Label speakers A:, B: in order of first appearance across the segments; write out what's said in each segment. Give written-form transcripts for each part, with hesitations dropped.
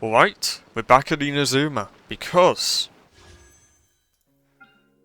A: Alright, we're back at Inazuma, because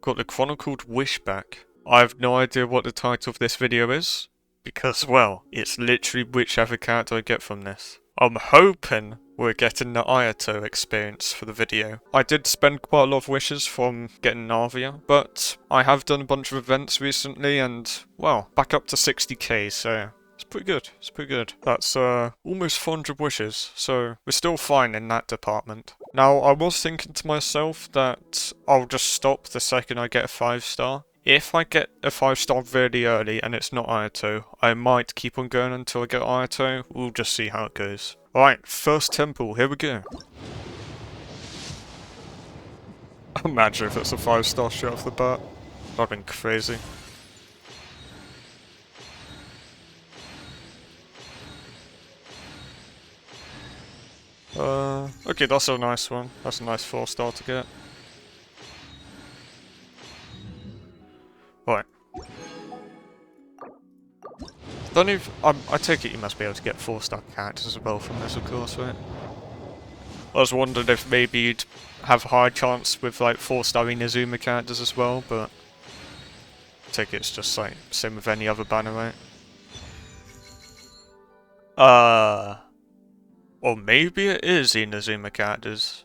A: got the Chronicled Wish back. I have no idea what the title of this video is, because, well, it's literally whichever character I get from this. I'm hoping we're getting the Ayato Experience for the video. I did spend quite a lot of wishes from getting Navia, but I have done a bunch of events recently and, well, back up to 60k, so it's pretty good. It's pretty good. That's almost 400 wishes, so we're still fine in that department. Now, I was thinking to myself that I'll just stop the second I get a 5-star. If I get a 5-star really early and it's not Ayato, I might keep on going until I get Ayato. We'll just see how it goes. Alright, first temple, here we go. Imagine if it's a 5-star straight off the bat. That'd been crazy. Okay, that's a nice one. That's a nice 4-star to get. Right. Don't even. I take it you must be able to get 4-star characters as well from this, of course, right? I was wondering if maybe you'd have a higher chance with like 4-star Inazuma characters as well, but I take it it's just like same with any other banner, right? Or maybe it is Inazuma characters.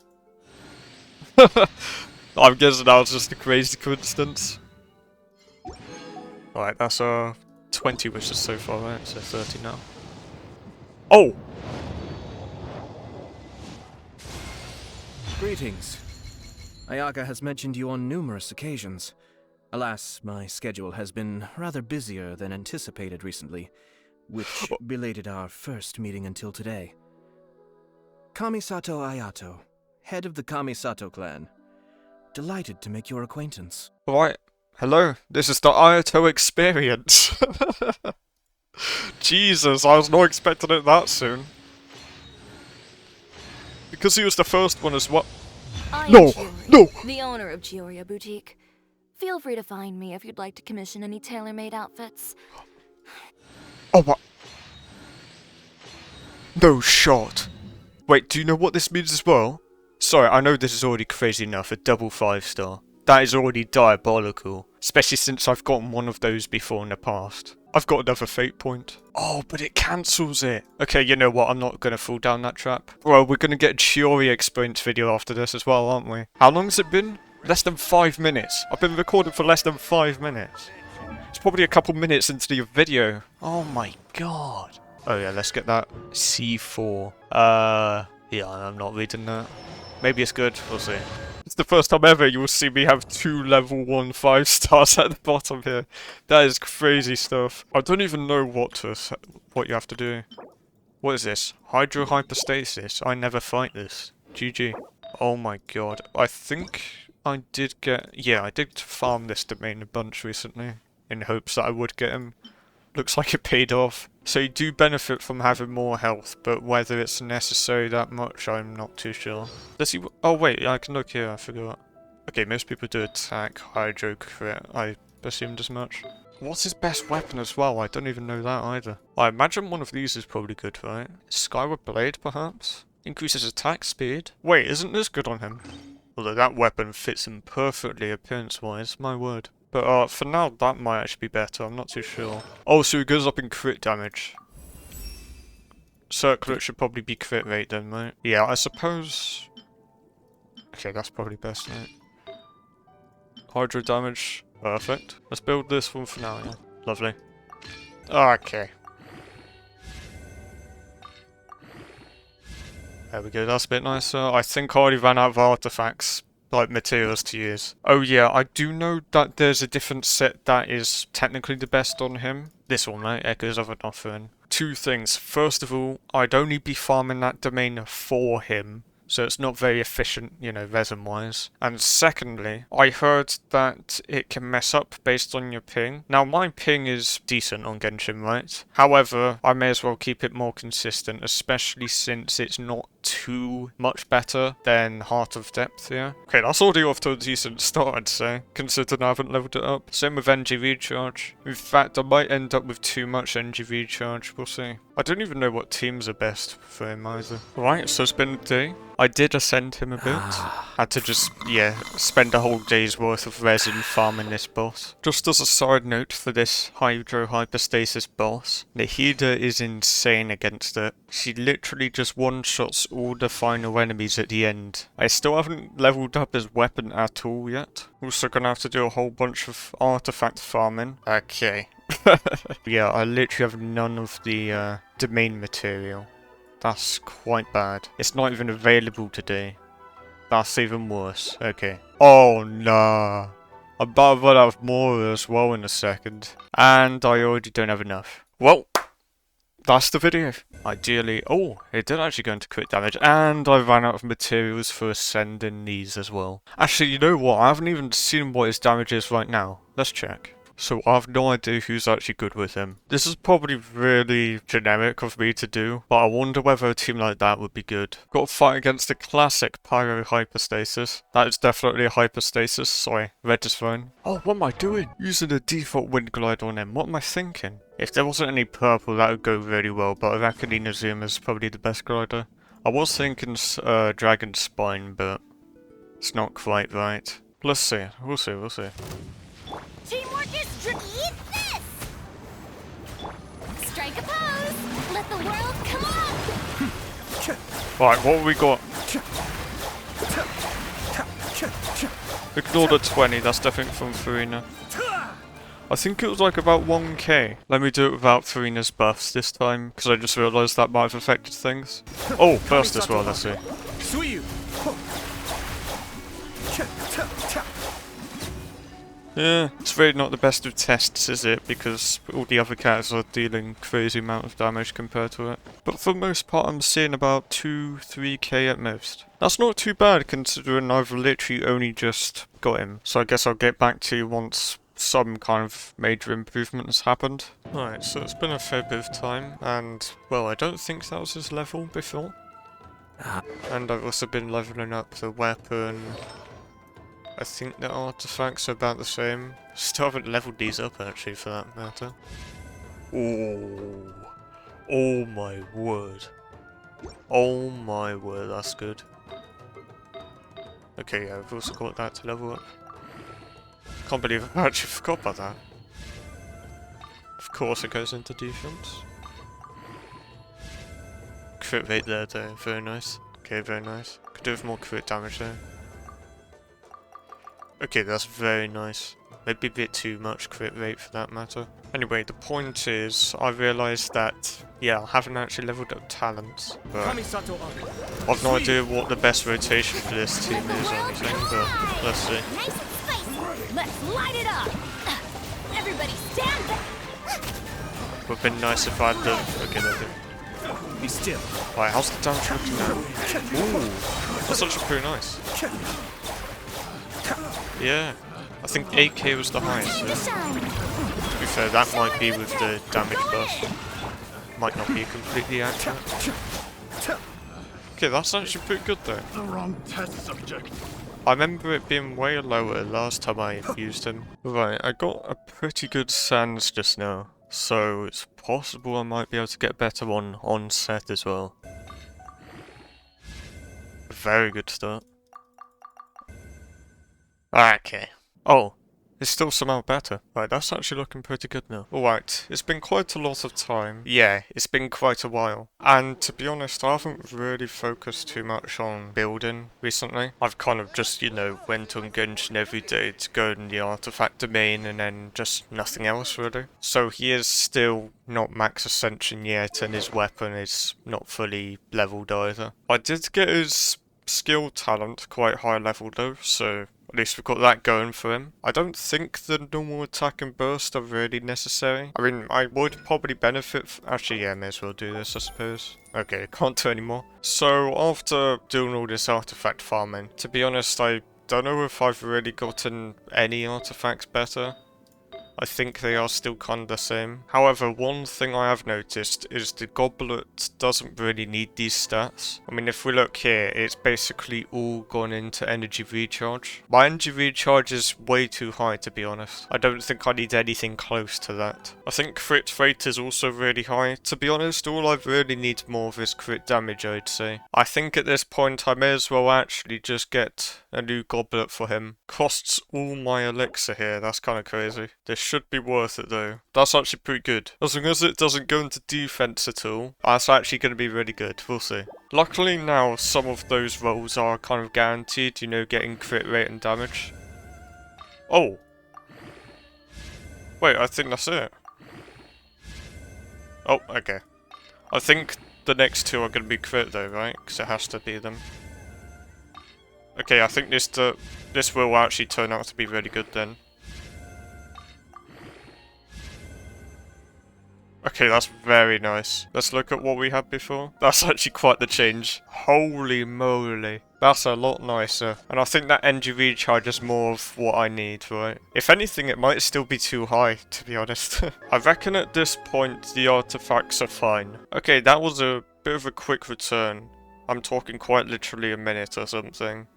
A: I'm guessing that was just a crazy coincidence. Right, that's 20 wishes so far, right? So 30 now. Oh!
B: Greetings. Ayaka has mentioned you on numerous occasions. Alas, my schedule has been rather busier than anticipated recently, which belated our first meeting until today. Kamisato Ayato, head of the Kamisato clan. Delighted to make your acquaintance.
A: Right, hello, this is the Ayato Experience. Jesus, I was not expecting it that soon. Because he was the first one as well. No! No!
C: The owner of Chioria Boutique. Feel free to find me if you'd like to commission any tailor-made outfits.
A: Oh, what? No shot. Wait, do you know what this means as well? Sorry, I know this is already crazy enough, a double 5-star. That is already diabolical. Especially since I've gotten one of those before in the past. I've got another fate point. Oh, but it cancels it. Okay, you know what, I'm not going to fall down that trap. Well, we're going to get a Chiori Experience video after this as well, aren't we? How long has it been? Less than 5 minutes. I've been recording for less than 5 minutes. It's probably a couple minutes into the video. Oh my god. Oh yeah, let's get that C4. Yeah, I'm not reading that. Maybe it's good, we'll see. It's the first time ever you will see me have 2 level 1 5-stars at the bottom here. That is crazy stuff. I don't even know what you have to do. What is this? Hydrohypostasis. I never fight this. GG. Oh my god. I think I did get... Yeah, I did farm this domain a bunch recently. In hopes that I would get him. Looks like it paid off. So you do benefit from having more health, but whether it's necessary that much, I'm not too sure. Does he... Oh wait, I can look here, I forgot. Okay, most people do attack, hydro, crit. I assumed as much. What's his best weapon as well? I don't even know that either. I imagine one of these is probably good, right? Skyward Blade, perhaps? Increases attack speed. Wait, isn't this good on him? Although that weapon fits him perfectly appearance-wise, my word. But for now, that might actually be better, I'm not too sure. Oh, so it goes up in crit damage. Circlet should probably be crit rate then, right? Yeah, I suppose... Okay, that's probably best, right? Hydro damage, perfect. Let's build this one for now, yeah. Lovely. Okay. There we go, that's a bit nicer. I think I already ran out of artifacts. Like materials to use. Oh yeah, I do know that there's a different set that is technically the best on him. This one, right? Echoes of an Offering. 2 things. First of all, I'd only be farming that domain for him. So it's not very efficient, you know, resin-wise. And secondly, I heard that it can mess up based on your ping. Now, my ping is decent on Genshin, right? However, I may as well keep it more consistent, especially since it's not too much better than Heart of Depth, yeah. Okay, that's already off to a decent start, I'd say, considering I haven't leveled it up. Same with energy recharge. In fact, I might end up with too much energy recharge, we'll see. I don't even know what teams are best for him either. Right, so it's been a day. I did ascend him a bit. Had to just, yeah, spend a whole day's worth of resin farming this boss. Just as a side note for this Hydro Hyperstasis boss, Nahida is insane against it. She literally just one-shots all the final enemies at the end. I still haven't leveled up his weapon at all yet. Also gonna have to do a whole bunch of artifact farming. Okay. Yeah, I literally have none of the domain material. That's quite bad. It's not even available today. That's even worse. Okay. Oh, nah. I'm about to run out of more as well in a second. And I already don't have enough. Well, that's the video. Ideally... Oh, it did actually go into crit damage. And I ran out of materials for ascending these as well. Actually, you know what? I haven't even seen what his damage is right now. Let's check. So I have no idea who's actually good with him. This is probably really generic of me to do, but I wonder whether a team like that would be good. Got to fight against a classic Pyro Hyperstasis. That is definitely a Hyperstasis. Sorry, red is fine. Oh, what am I doing? Using the default Wind Glide on him. What am I thinking? If there wasn't any purple, that would go really well, but I reckon Inazuma is probably the best glider. I was thinking Dragon Spine, but it's not quite right. Let's see. We'll see, we'll see.
D: Teamwork is eat this! Strike a pose! Let the world come on!
A: Right, what have we got? Ignore the 20, that's definitely from Farina. I think it was like about 1k. Let me do it without Farina's buffs this time, because I just realised that might have affected things. Oh, burst as well, let's see. Yeah, it's really not the best of tests, is it? Because all the other characters are dealing crazy amount of damage compared to it. But for the most part, I'm seeing about 2-3k at most. That's not too bad, considering I've literally only just got him. So I guess I'll get back to you once some kind of major improvement has happened. Right, so it's been a fair bit of time, and, well, I don't think that was his level before. And I've also been leveling up the weapon. I think the artifacts are about the same. Still haven't leveled these up actually, for that matter. Oh, oh my word. Oh my word, that's good. Okay, yeah, I've also got that to level up. Can't believe I actually forgot about that. Of course it goes into defense. Crit rate there though, very nice. Okay, very nice. Could do with more crit damage though. Okay, that's very nice. Maybe a bit too much crit rate for that matter. Anyway, the point is, I realised that, yeah, I haven't actually leveled up talents, but I've no idea what the best rotation for this team is or anything, but let's see.
D: Nice and spicy! Let's light it up! Everybody stand back!
A: Would have been nice if I had the... Okay, there we go.
B: Be still.
A: Right, how's the damage looking now? Ooh, that's actually pretty nice. Yeah, I think 8k was the highest, so to be fair, that might be with the damage buff. Might not be completely accurate. Okay, that's actually pretty good though.
E: The wrong test subject.
A: I remember it being way lower last time I used him. Right, I got a pretty good sans just now, so it's possible I might be able to get better on set as well. A very good start. Okay. Oh, it's still somehow better. Right, that's actually looking pretty good now. Alright, it's been quite a lot of time. Yeah, it's been quite a while. And to be honest, I haven't really focused too much on building recently. I've kind of just, you know, went on Genshin every day to go in the artifact domain and then just nothing else really. So he is still not max ascension yet and his weapon is not fully leveled either. I did get his skill talent quite high level though, so at least we've got that going for him. I don't think the normal attack and burst are really necessary. I mean, I would probably benefit actually, yeah, may as well do this, I suppose. Okay, can't do anymore. So, after doing all this artifact farming, to be honest, I don't know if I've really gotten any artifacts better. I think they are still kind of the same. However, one thing I have noticed is the goblet doesn't really need these stats. I mean, if we look here, it's basically all gone into energy recharge. My energy recharge is way too high, to be honest. I don't think I need anything close to that. I think crit rate is also really high. To be honest, all I really need more of is crit damage, I'd say. I think at this point I may as well actually just get a new goblet for him. Costs all my elixir here, that's kind of crazy. This should be worth it though. That's actually pretty good. As long as it doesn't go into defense at all, that's actually going to be really good. We'll see. Luckily now some of those rolls are kind of guaranteed, you know, getting crit rate and damage. Oh. Wait, I think that's it. Oh, okay. I think the next two are going to be crit though, right? Because it has to be them. Okay, I think this will actually turn out to be really good then. Okay, that's very nice. Let's look at what we had before. That's actually quite the change. Holy moly. That's a lot nicer. And I think that energy recharge is more of what I need, right? If anything, it might still be too high, to be honest. I reckon at this point, the artifacts are fine. Okay, that was a bit of a quick return. I'm talking quite literally a minute or something.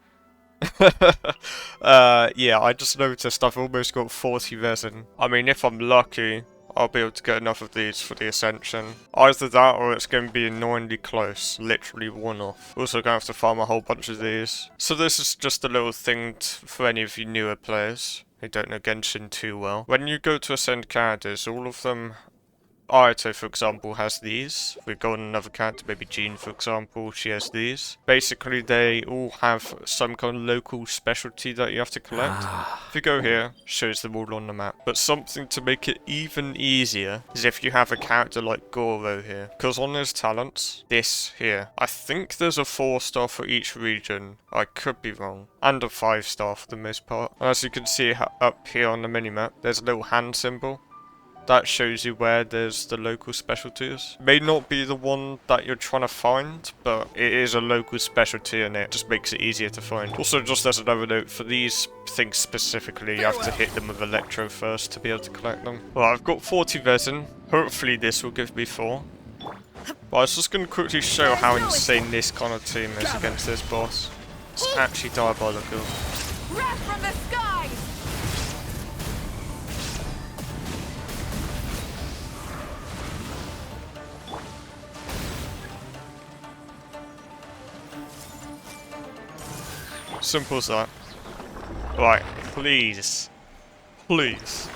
A: Yeah, I just noticed I've almost got 40 resin. I mean, if I'm lucky, I'll be able to get enough of these for the Ascension. Either that or it's going to be annoyingly close. Literally one off. Also going to have to farm a whole bunch of these. So this is just a little thing for any of you newer players who don't know Genshin too well. When you go to Ascend characters, all of them... Ayato, for example, has these. If we go on another character, maybe Jean, for example, she has these. Basically, they all have some kind of local specialty that you have to collect. If you go here, shows them all on the map. But something to make it even easier is if you have a character like Goro here. Because on his talents, this here, I think there's a 4-star for each region. I could be wrong. And a 5-star for the most part. And as you can see up here on the minimap, there's a little hand symbol. That shows you where there's the local specialties. May not be the one that you're trying to find, but it is a local specialty and it just makes it easier to find. Also, just as another note, for these things specifically, you have to hit them with Electro first to be able to collect them. Well, I've got 40 resin. Hopefully this will give me 4. But I was just going to quickly show how insane this kind of team is against this boss. It's actually diabolical.
D: Wrath from the skies!
A: Simple as that. Right, please. Please.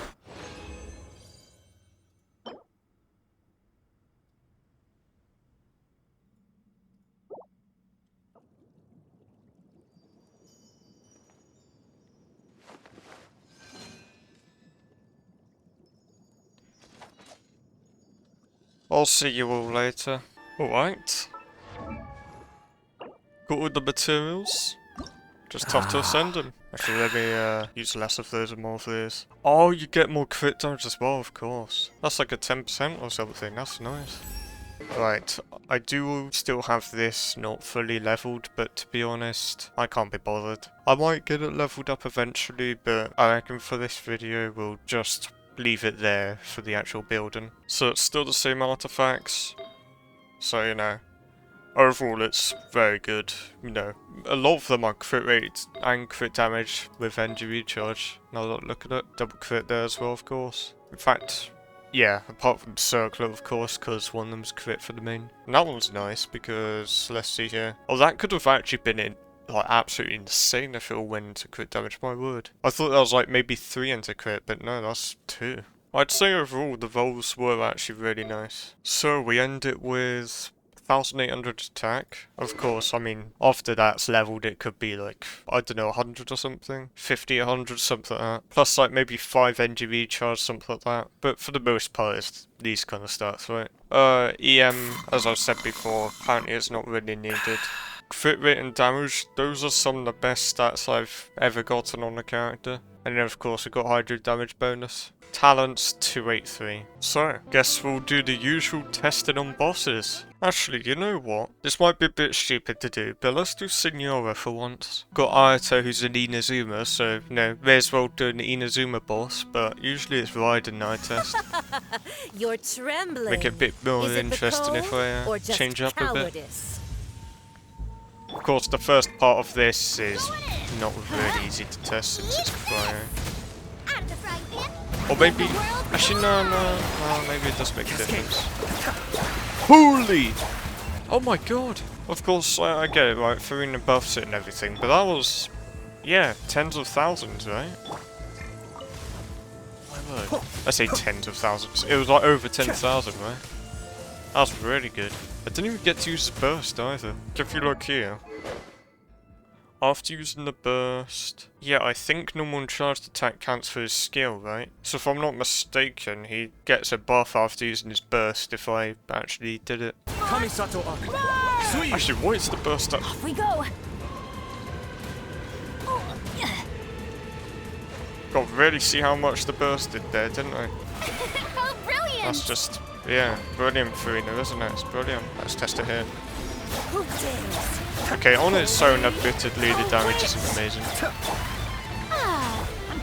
A: I'll see you all later. Alright. Got all the materials. Just tough to ascend them. Actually, let me use less of those and more of these. Oh, you get more crit damage as well, of course. That's like a 10% or something. That's nice. Right, I do still have this not fully leveled, but to be honest, I can't be bothered. I might get it leveled up eventually, but I reckon for this video we'll just leave it there for the actual building. So it's still the same artifacts, so you know. Overall, it's very good. You know, a lot of them are crit rate and crit damage with energy recharge. Now that I look at it, double crit there as well, of course. In fact, yeah, apart from Circler, of course, because one of them's crit for the main. And that one's nice because, let's see here. Oh, that could have actually been like absolutely insane if it all went into crit damage, my word. I thought that was like maybe 3 into crit, but no, that's 2. I'd say overall the rolls were actually really nice. So we end it with 1,800 attack. Of course, I mean, after that's leveled, it could be like, I don't know, 100 or something. 50, 100, something like that. Plus, like, maybe 5 energy recharge, something like that. But for the most part, it's these kind of stats, right? EM, as I've said before, apparently it's not really needed. Crit rate and damage, those are some of the best stats I've ever gotten on a character. And then of course we got Hydro damage bonus. Talents 283. So, guess we'll do the usual testing on bosses. Actually, you know what? This might be a bit stupid to do, but let's do Signora for once. Got Ayato who's an Inazuma, so, you know, may as well do an Inazuma boss, but usually it's Raiden I test.
D: You're trembling.
A: Make it a bit more
D: Is it the
A: interesting if
D: cold
A: I
D: or just
A: change up a bit.
D: cowardice?
A: Of course, the first part of this is not really easy to test since it's cryo.
D: Out of the frying pan.
A: Or maybe, actually no, maybe it does make a difference. Holy! Oh my god! Of course, I get it, right, Farina buffs it and everything, but that was, yeah, tens of thousands, right? My word. I say tens of thousands. It was like over 10,000, right? That was really good. I didn't even get to use the burst either. If you look here. After using the burst... Yeah, I think normal charged attack counts for his skill, right? So if I'm not mistaken, he gets a buff after using his burst if I actually did it. Actually, what is the burst at?
D: Off we go.
A: Got to really see how much the burst did there, didn't I?
D: Oh, brilliant!
A: That's just... Yeah, brilliant Farina, isn't it? It's brilliant. Let's test it here.
D: Who dares?
A: Okay, on its own, admittedly, the damage isn't amazing.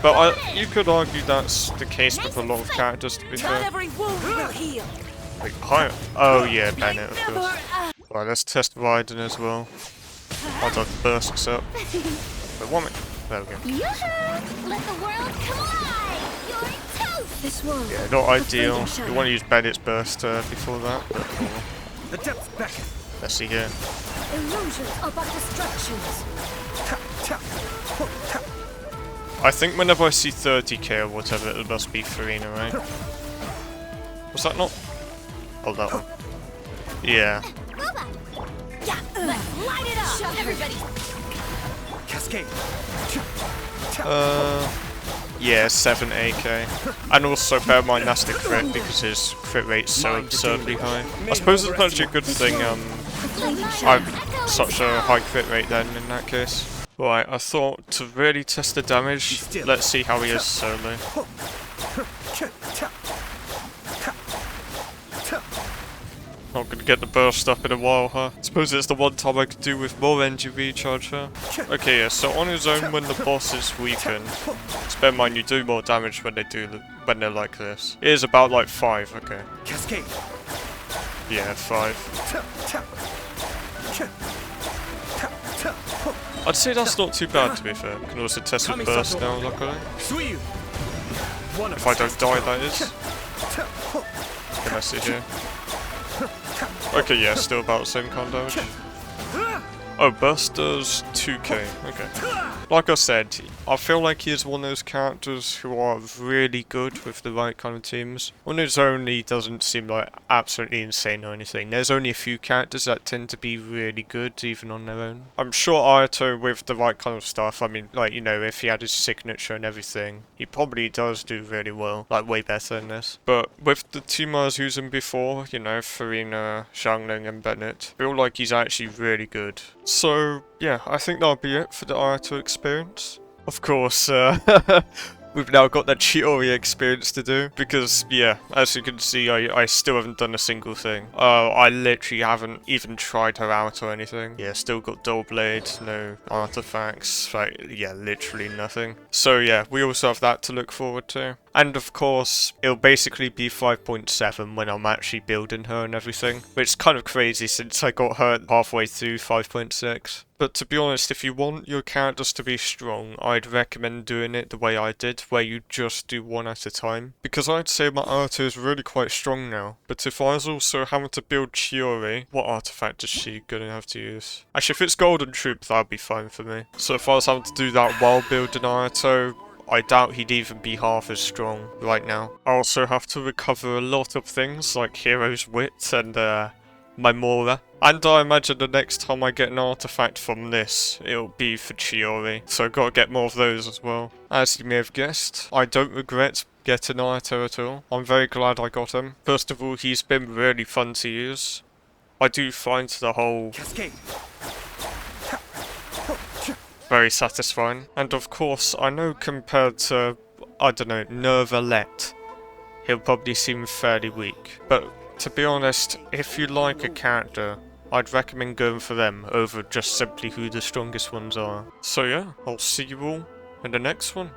A: But you could argue that's the case with a lot of characters, to be
D: Not
A: fair.
D: every wound will heal.
A: Wait, hi. Oh yeah, Bennett, of course. Right, let's test Raiden as well. I'll dog bursts up. Wait, 1 minute. There we go.
D: Yoo-hoo! Let the world come alive! You're toast! This world.
A: Yeah, not ideal. You want to use Bennett's burst before that, but oh well.
B: The depth's back.
A: Let's see here.
D: Illusions are but distractions.
A: I think whenever I see 30k or whatever, it must be Farina, right? Was that not? Oh, that one. Yeah.
D: Yeah, let's light it up! Everybody!
B: Cascade.
A: Yeah, 7 AK. And also bear in mind that's the crit because his crit rate's so absurdly high. I suppose it's actually a good thing I've such a high crit rate then in that case. Right, I thought to really test the damage, let's see how he is solo. Not gonna get the burst up in a while, huh? Suppose it's the one time I could do with more energy recharge, huh? Okay, yeah, so on his own when the boss is weakened, just bear in mind you do more damage when when they're like this. It is about like 5, okay.
B: Cascade.
A: Yeah, 5. I'd say that's not too bad to be fair. Can also test with burst now, luckily. If I don't die, that is. Can I see here? Okay, yeah, still about the same kind of damage. Oh, burst does 2k. Okay. Like I said, I feel like he is one of those characters who are really good with the right kind of teams. On his own, he doesn't seem like absolutely insane or anything. There's only a few characters that tend to be really good, even on their own. I'm sure Ayato, with the right kind of stuff, I mean, like, you know, if he had his signature and everything, he probably does do really well. Like, way better than this. But with the team I was using before, you know, Farina, Xiangling, and Bennett, I feel like he's actually really good. So, yeah, I think that'll be it for the Ayato experience. Of course, we've now got that Chiori experience to do, because, yeah, as you can see, I still haven't done a single thing. I literally haven't even tried her out or anything. Yeah, still got Dull Blade, no artifacts, like, yeah, literally nothing. So, yeah, we also have that to look forward to. And of course, it'll basically be 5.7 when I'm actually building her and everything, which is kind of crazy since I got her halfway through 5.6. But to be honest, if you want your characters to be strong, I'd recommend doing it the way I did, where you just do one at a time. Because I'd say my Ayato is really quite strong now, but if I was also having to build Chiori, what artifact is she gonna have to use? Actually, if it's Golden Troop, that'd be fine for me. So if I was having to do that while building Ayato, I doubt he'd even be half as strong right now. I also have to recover a lot of things like Hero's Wit and my Mora. And I imagine the next time I get an artifact from this, it'll be for Chiori. So I've got to get more of those as well. As you may have guessed, I don't regret getting Ayato at all. I'm very glad I got him. First of all, he's been really fun to use. I do find the whole...
B: Cascade.
A: very satisfying. And of course, I know compared to, I don't know, Nervalette, he'll probably seem fairly weak. But to be honest, if you like a character, I'd recommend going for them over just simply who the strongest ones are. So yeah, I'll see you all in the next one.